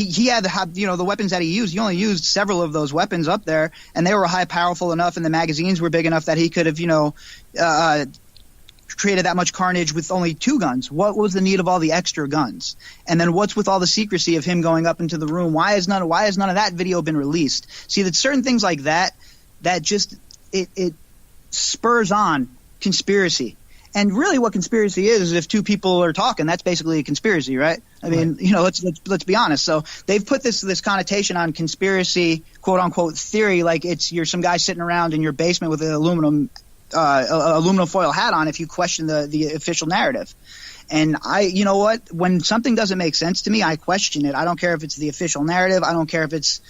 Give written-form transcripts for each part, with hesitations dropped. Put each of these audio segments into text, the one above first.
he had the weapons that he used. He only used several of those weapons up there, and they were powerful enough, and the magazines were big enough that he could have created that much carnage with only 2 guns. What was the need of all the extra guns? And then what's with all the secrecy of him going up into the room? Why has none of that video been released? See, that certain things like that just it spurs on conspiracy. And really what conspiracy is if 2 people are talking, that's basically a conspiracy, right? I mean, let's be honest. So they've put this connotation on conspiracy, quote unquote theory, like you're some guy sitting around in your basement with an aluminum foil hat on if you question the official narrative. And you know what? When something doesn't make sense to me, I question it. I don't care if it's the official narrative. I don't care if it's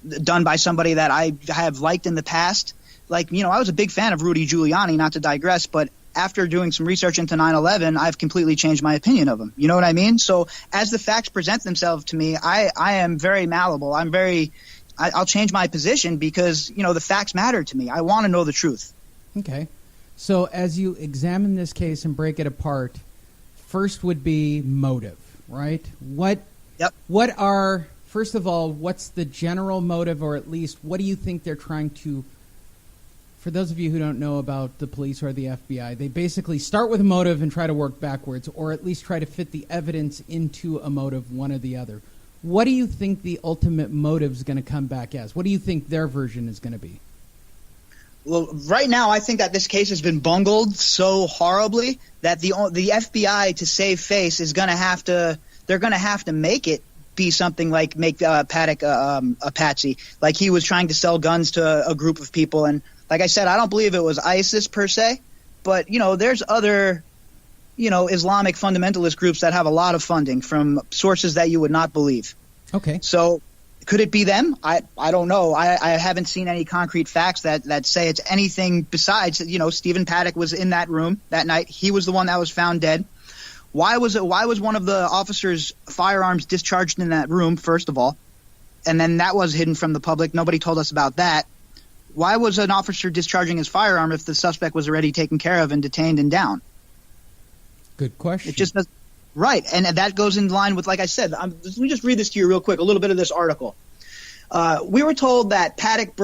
done by somebody that I have liked in the past. Like, I was a big fan of Rudy Giuliani, not to digress, but after doing some research into 9/11, I've completely changed my opinion of him. You know what I mean? So as the facts present themselves to me, I am very malleable. I'll change my position because, the facts matter to me. I want to know the truth. Okay. So as you examine this case and break it apart, first would be motive, right? First of all, what's the general motive, or at least what do you think they're trying to, for those of you who don't know about the police or the FBI, they basically start with a motive and try to work backwards, or at least try to fit the evidence into a motive, one or the other. What do you think the ultimate motive is going to come back as? What do you think their version is going to be? Well, right now, I think that this case has been bungled so horribly that the FBI, to save face, is going to have to make it be something like make Paddock a patsy, like he was trying to sell guns to a group of people. And like I said, I don't believe it was ISIS per se, but there's other Islamic fundamentalist groups that have a lot of funding from sources that you would not believe. Okay. So could it be them? I don't know. I haven't seen any concrete facts that say it's anything besides, Stephen Paddock was in that room that night. He was the one that was found dead. Why was one of the officers' firearms discharged in that room, first of all? And then that was hidden from the public. Nobody told us about that. Why was an officer discharging his firearm if the suspect was already taken care of and detained and down? Good question. It just doesn't. Right, and that goes in line with, like I said, let me just read this to you real quick, a little bit of this article. We were told that Paddock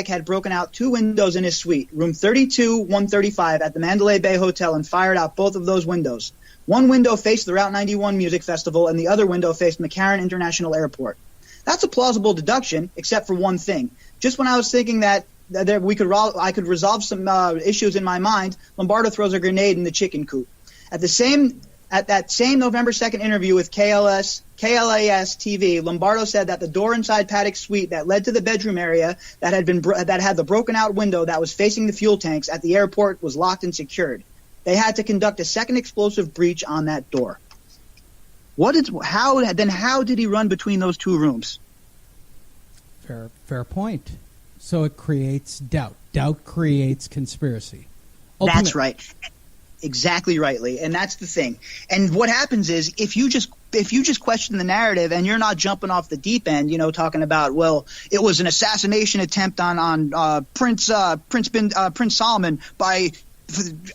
had broken out 2 windows in his suite, room 32, 135 at the Mandalay Bay Hotel, and fired out both of those windows. One window faced the Route 91 Music Festival, and the other window faced McCarran International Airport. That's a plausible deduction, except for one thing. Just when I was thinking that I could resolve some issues in my mind, Lombardo throws a grenade in the chicken coop. At that same November 2nd interview with KLAS TV, Lombardo said that the door inside Paddock's suite that led to the bedroom area that had the broken out window that was facing the fuel tanks at the airport was locked and secured. They had to conduct a second explosive breach on that door. How did he run between those 2 rooms? Fair point. So it creates doubt. Doubt creates conspiracy. That's right. Exactly rightly, and that's the thing. And what happens is if you just question the narrative and you're not jumping off the deep end, talking about, well, it was an assassination attempt on Prince Salman by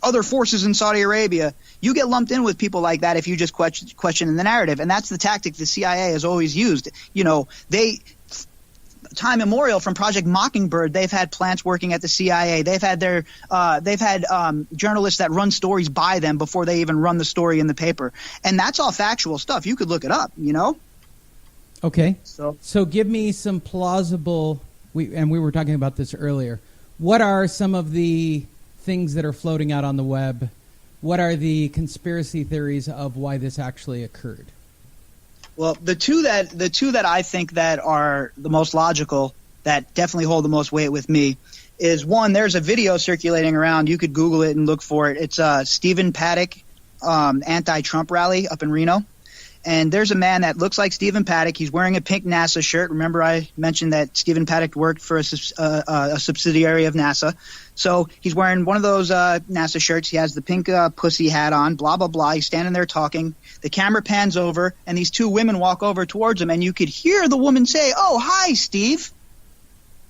other forces in Saudi Arabia, you get lumped in with people like that if you just question the narrative, and that's the tactic the CIA has always used. Time immemorial, from Project Mockingbird, they've had plants working at the CIA. They've had journalists that run stories by them before they even run the story in the paper, and that's all factual stuff. You could look it up, Okay. So give me some plausible. We were talking about this earlier. What are some of the things that are floating out on the web? What are the conspiracy theories of why this actually occurred? Well, the two that I think that are the most logical, that definitely hold the most weight with me, is one, there's a video circulating around. You could Google it and look for it. It's Stephen Paddock anti-Trump rally up in Reno. And there's a man that looks like Stephen Paddock. He's wearing a pink NASA shirt. Remember I mentioned that Stephen Paddock worked for a subsidiary of NASA. So he's wearing one of those NASA shirts. He has the pink pussy hat on, blah, blah, blah. He's standing there talking. The camera pans over, and these 2 women walk over towards him, and you could hear the woman say, "Oh, hi, Steve."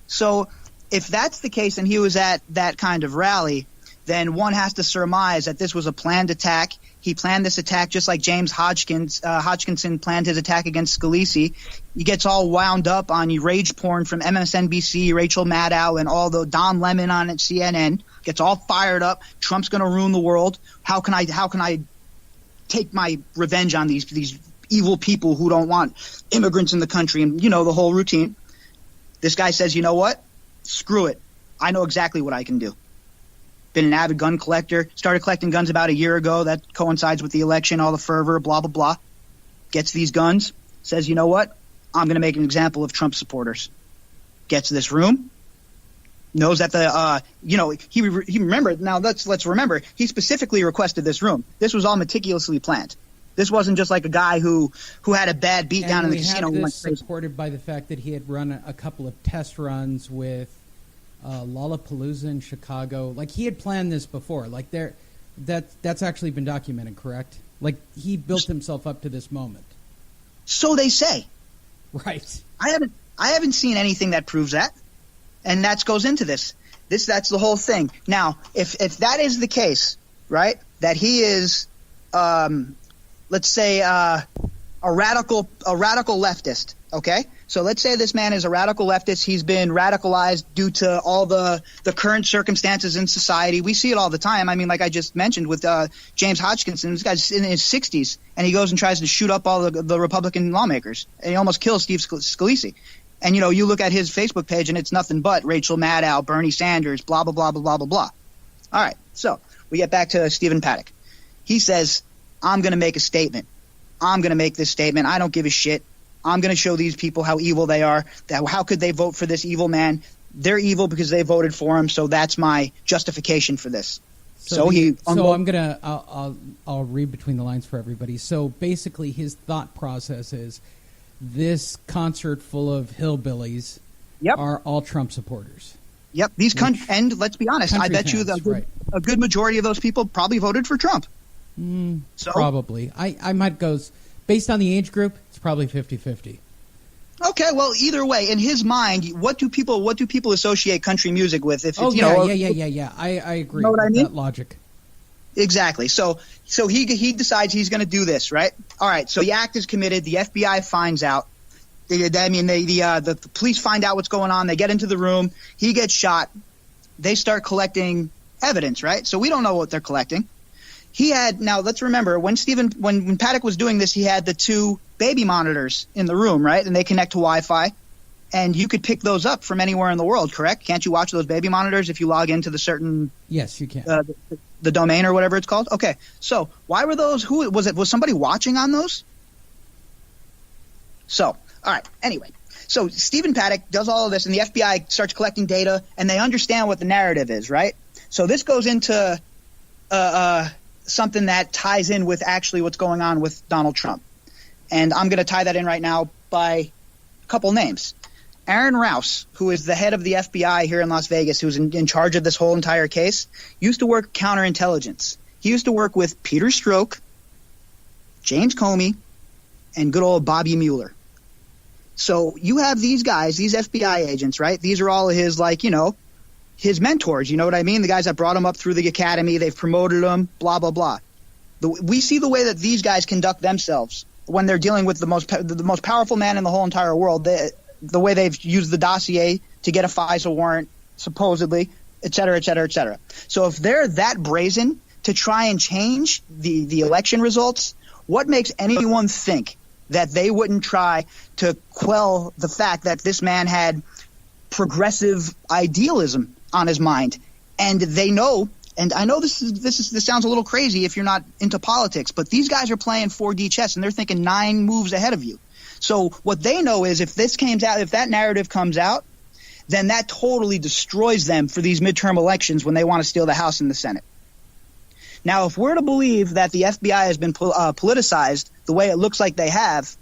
So if that's the case and he was at that kind of rally, then one has to surmise that this was a planned attack. He planned this attack just like James Hodgkinson planned his attack against Scalise. He gets all wound up on rage porn from MSNBC, Rachel Maddow, and all the Don Lemon on CNN. Gets all fired up. Trump's going to ruin the world. How can I take my revenge on these evil people who don't want immigrants in the country? And, the whole routine. This guy says, you know what? Screw it. I know exactly what I can do. Been an avid gun collector. Started collecting guns about a year ago. That coincides with the election, all the fervor, blah, blah, blah. Gets these guns. Says, you know what? I'm going to make an example of Trump supporters. Gets this room. Knows that he remembered. Now, let's remember, he specifically requested this room. This was all meticulously planned. This wasn't just like a guy who had a bad beat down in the casino. And we have this supported by the fact that he had run a couple of test runs with Lollapalooza in Chicago. Like, he had planned this before. Like, that's actually been documented, correct? Like, he built himself up to this moment. So they say. Right. I haven't seen anything that proves that. And that goes into this. That's the whole thing. Now, if that is the case, right, that he is, let's say, a radical leftist, okay? So let's say this man is a radical leftist. He's been radicalized due to all the current circumstances in society. We see it all the time. I mean, like I just mentioned with James Hodgkinson, this guy's in his 60s, and he goes and tries to shoot up all the Republican lawmakers, and he almost kills Steve Scalise. And, you look at his Facebook page, and it's nothing but Rachel Maddow, Bernie Sanders, blah, blah, blah, blah, blah, blah, blah. All right, so we get back to Stephen-Paddock. He says, I'm going to make a statement. I'm going to make this statement. I don't give a shit. I'm going to show these people how evil they are. How could they vote for this evil man? They're evil because they voted for him, so that's my justification for this. I'll read between the lines for everybody. So basically his thought process is, this concert full of hillbillies are all Trump supporters. Yep. And let's be honest, I bet you a good majority of those people probably voted for Trump. Probably. I might go, based on the age group, it's probably 50-50. Okay, well, either way, in his mind, what do people associate country music with? I agree with that logic. Exactly. So he decides he's going to do this, right? All right. So the act is committed. The FBI finds out. The police find out what's going on. They get into the room. He gets shot. They start collecting evidence, right? So we don't know what they're collecting. Now let's remember when Paddock was doing this, he had the two baby monitors in the room, right? And they connect to Wi-Fi. And you could pick those up from anywhere in the world, correct? Can't you watch those baby monitors if you log into the certain... Yes, you can. The domain or whatever it's called? Okay. So why were those... Was somebody watching on those? So, all right. Anyway. So Stephen-Paddock does all of this, and the FBI starts collecting data, and they understand what the narrative is, right? So this goes into something that ties in with actually what's going on with Donald Trump. And I'm going to tie that in right now by a couple names. Aaron Rouse, who is the head of the FBI here in Las Vegas, who's in charge of this whole entire case, used to work counterintelligence. He used to work with Peter Strzok, James Comey, and good old Bobby Mueller. So you have these guys, these FBI agents, right? These are all his, his mentors. You know what I mean? The guys that brought him up through the academy, they've promoted him, blah, blah, blah. We see the way that these guys conduct themselves when they're dealing with the most powerful man in the whole entire world. The way they've used the dossier to get a FISA warrant, supposedly, et cetera, et cetera, et cetera. So if they're that brazen to try and change the election results, what makes anyone think that they wouldn't try to quell the fact that this man had progressive idealism on his mind? And they know, and I know this sounds a little crazy if you're not into politics, but these guys are playing 4D chess, and they're thinking 9 moves ahead of you. So what they know is if that narrative comes out, then that totally destroys them for these midterm elections when they want to steal the House and the Senate. Now, if we're to believe that the FBI has been politicized the way it looks like they have,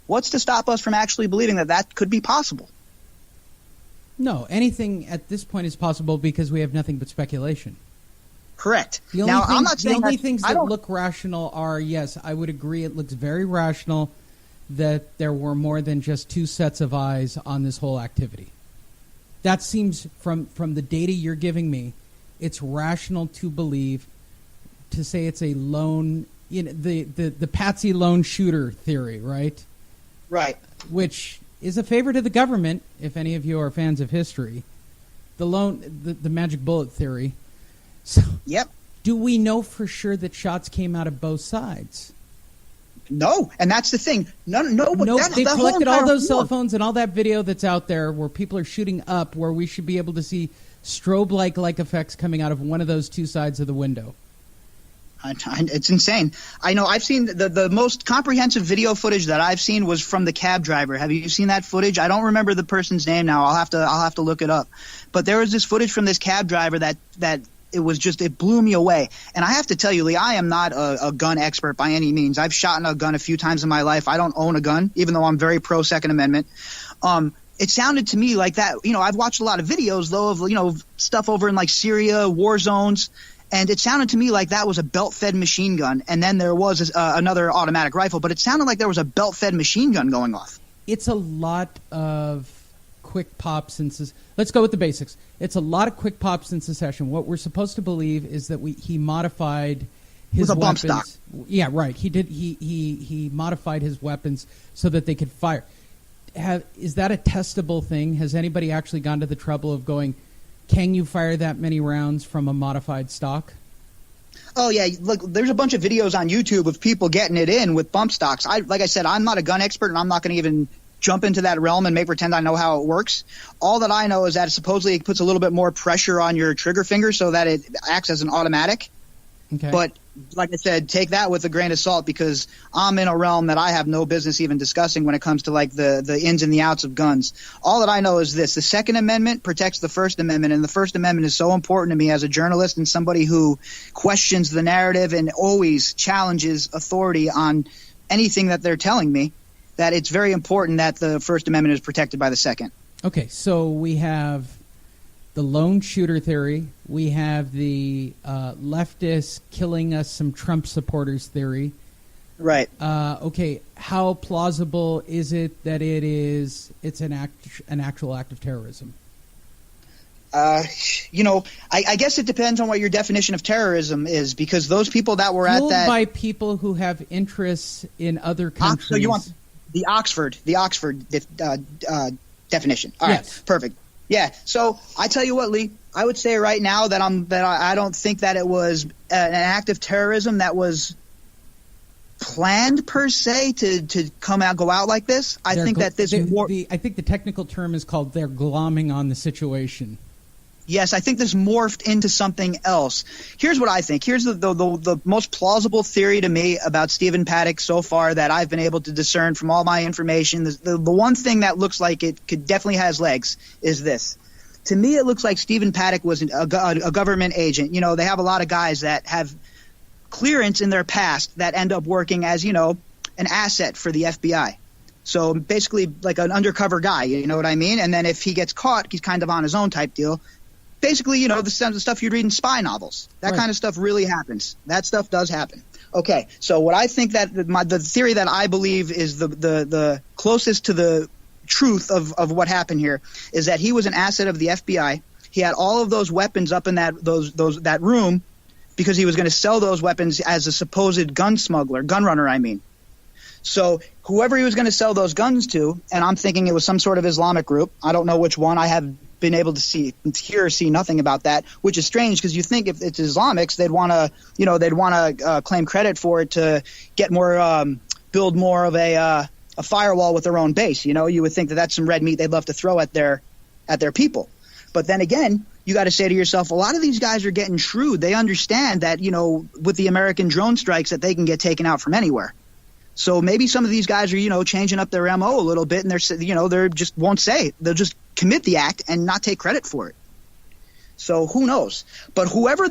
what's to stop us from actually believing that could be possible? No, anything at this point is possible because we have nothing but speculation. Correct. The only things that look rational are, yes, I would agree, it looks very rational that there were more than just 2 sets of eyes on this whole activity. That seems, from the data you're giving me, it's rational to believe, to say it's a lone, the Patsy lone shooter theory, right? Right. Which is a favorite of the government, if any of you are fans of history. The magic bullet theory. So, yep. Do we know for sure that shots came out of both sides? No, and that's the thing. No, they collected all those cell phones and all that video that's out there where people are shooting up, where we should be able to see strobe-like effects coming out of one of those two sides of the window. It's insane. I know. I've seen the most comprehensive video footage that I've seen was from the cab driver. Have you seen that footage? I don't remember the person's name now. I'll have to look it up. But there was this footage from this cab driver that it blew me away. And I have to tell you, Lee, I am not a gun expert by any means. I've shot a gun a few times in my life. I don't own a gun, even though I'm very pro Second Amendment. It sounded to me like that. I've watched a lot of videos though of stuff over in like Syria, war zones. And it sounded to me like that was a belt-fed machine gun, and then there was another automatic rifle. But it sounded like there was a belt-fed machine gun going off. It's a lot of quick pops and let's go with the basics. It's a lot of quick pops in succession. What we're supposed to believe is that he modified his weapons. Bump stock. Yeah, right. He did. He modified his weapons so that they could fire. Is that a testable thing? Has anybody actually gone to the trouble of going, can you fire that many rounds from a modified stock? Oh, yeah. Look, there's a bunch of videos on YouTube of people getting it in with bump stocks. Like I said, I'm not a gun expert, and I'm not going to even jump into that realm and make pretend I know how it works. All that I know is that supposedly it puts a little bit more pressure on your trigger finger so that it acts as an automatic. Okay. But like I said, take that with a grain of salt, because I'm in a realm that I have no business even discussing when it comes to like the ins and the outs of guns. All that I know is this: the Second Amendment protects the First Amendment, and the First Amendment is so important to me as a journalist and somebody who questions the narrative and always challenges authority on anything that they're telling me, that it's very important that the First Amendment is protected by the Second. Okay, so we have the lone shooter theory. We have the leftist killing us some Trump supporters theory. Right. Okay, how plausible is it that it's an actual act of terrorism? I guess it depends on what your definition of terrorism is, because those people that were Fueled at that by people who have interests in other countries. So you want the Oxford definition? All right, yes. Perfect. Yeah. So I tell you what, Lee, I would say right now that I don't think that it was an act of terrorism that was planned per se to go out like this. I think that this I think the technical term is called they're glomming on the situation. Yes, I think this morphed into something else. Here's what I think. Here's the most plausible theory to me about Stephen-Paddock so far that I've been able to discern from all my information. The one thing that looks like it could definitely has legs is this. To me, it looks like Stephen-Paddock was a government agent. They have a lot of guys that have clearance in their past that end up working as, an asset for the FBI. So basically like an undercover guy, you know what I mean? And then if he gets caught, he's kind of on his own type deal. Basically, the stuff you'd read in spy novels. That kind of stuff really happens. That stuff does happen. Okay, so what I think that the theory that I believe is the closest to the truth of what happened here is that he was an asset of the FBI. He had all of those weapons up in that room because he was going to sell those weapons as a supposed gun runner, I mean. So whoever he was going to sell those guns to, and I'm thinking it was some sort of Islamic group. I don't know which one. I have been able to see nothing about that, which is strange because you think if it's Islamics, they'd want to claim credit for it to get more, build more of a firewall with their own base. You would think that that's some red meat they'd love to throw at their people. But then again, you got to say to yourself, a lot of these guys are getting shrewd. They understand that, with the American drone strikes that they can get taken out from anywhere. So maybe some of these guys are, changing up their MO a little bit, and they're just won't say. They'll just commit the act and not take credit for it. So who knows? But whoever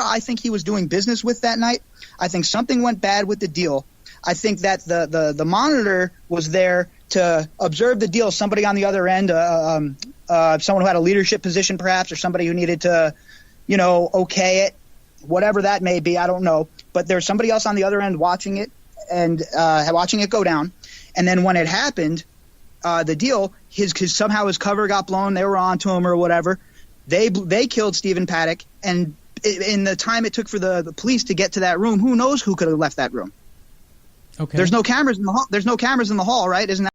I think he was doing business with that night, I think something went bad with the deal. I think that the monitor was there to observe the deal. Somebody on the other end, someone who had a leadership position perhaps, or somebody who needed to, okay it, whatever that may be. I don't know. But there's somebody else on the other end watching it. And watching it go down, and then when it happened, the deal, somehow his cover got blown. They were onto him or whatever. They killed Stephen-Paddock, and in the time it took for the police to get to that room, who knows who could have left that room? Okay. There's no cameras in the hall. There's no cameras in the hall, right? Isn't that